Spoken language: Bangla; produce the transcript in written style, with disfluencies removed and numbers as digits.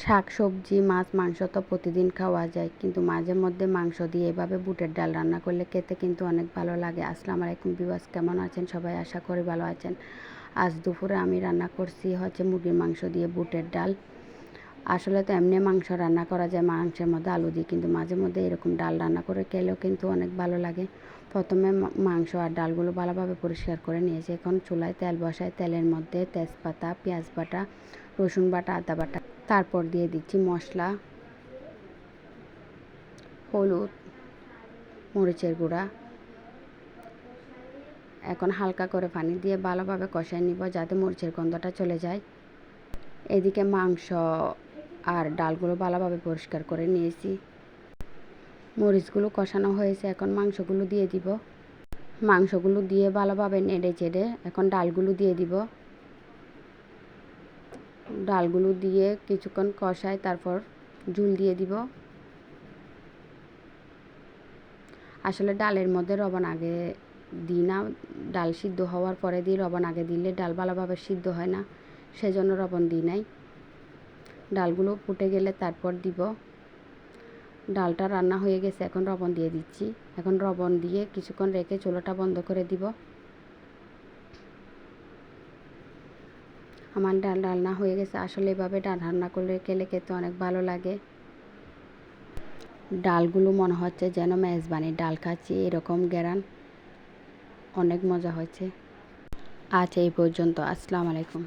শাক সবজি মাছ মাংস তো প্রতিদিন খাওয়া যায়, কিন্তু মাঝে মধ্যে মাংস দিয়ে এভাবে বুটের ডাল রান্না করলে খেতে কিন্তু অনেক ভালো লাগে। আসসালামু আলাইকুম ভিউয়ার্স, কেমন আছেন সবাই? আশা করি ভালো আছেন। আজ দুপুরে আমি রান্না করছি মুরগির মাংস দিয়ে বুটের ডাল। আসলে তো এমনি মাংস রান্না করা যায় মাংসের মধ্যে আলু দিয়ে, কিন্তু মাঝে মধ্যে এরকম ডাল রান্না করে খেলেও কিন্তু অনেক ভালো লাগে। প্রথমে মাংস আর ডালগুলো ভালোভাবে পরিষ্কার করে নিয়েছি। এখন চুলায় তেল বসায়, তেলের মধ্যে তেজপাতা, পেঁয়াজ বাটা, রসুন বাটা, আদা বাটা, তারপর দিয়ে দিচ্ছি মশলা, হলুদ, মরিচের গুঁড়া। এখন হালকা করে পানি দিয়ে ভালোভাবে কষায় নিব যাতে মরিচের গন্ধটা চলে যায়। এদিকে মাংস আর ডালগুলো ভালোভাবে পরিষ্কার করে নিয়েছি। মরিচগুলো কষানো হয়েছে, এখন মাংসগুলো দিয়ে দিব। মাংসগুলো দিয়ে ভালোভাবে নেড়ে চেড়ে এখন ডালগুলো দিয়ে দিব। ডালগুলো দিয়ে কিছুক্ষণ কষায়, তারপর ঝুল দিয়ে দিব। আসলে ডালের মধ্যে লবণ আগে দিই না, ডাল সিদ্ধ হওয়ার পরে দিই। লবণ আগে দিলে ডাল ভালোভাবে সিদ্ধ হয় না, সেজন্য লবণ দিই নাই। ডালগুলো ফুটে গেলে তারপর দিব। ডালটা রান্না হয়ে গেছে, এখন লবণ দিয়ে দিচ্ছি। এখন লবণ দিয়ে কিছুক্ষণ রেখে চুলাটা বন্ধ করে দিব। আমার ডাল রান্না হয়ে গেছে। আসলে এভাবে ডাল রান্না করলে খেতে অনেক ভালো লাগে। ডালগুলো মনে হচ্ছে যেন মেজবানি ডাল খাচ্ছি, এরকম ঘ্রাণ, অনেক মজা হয়েছে। আজ এই পর্যন্ত। আসসালামু আলাইকুম।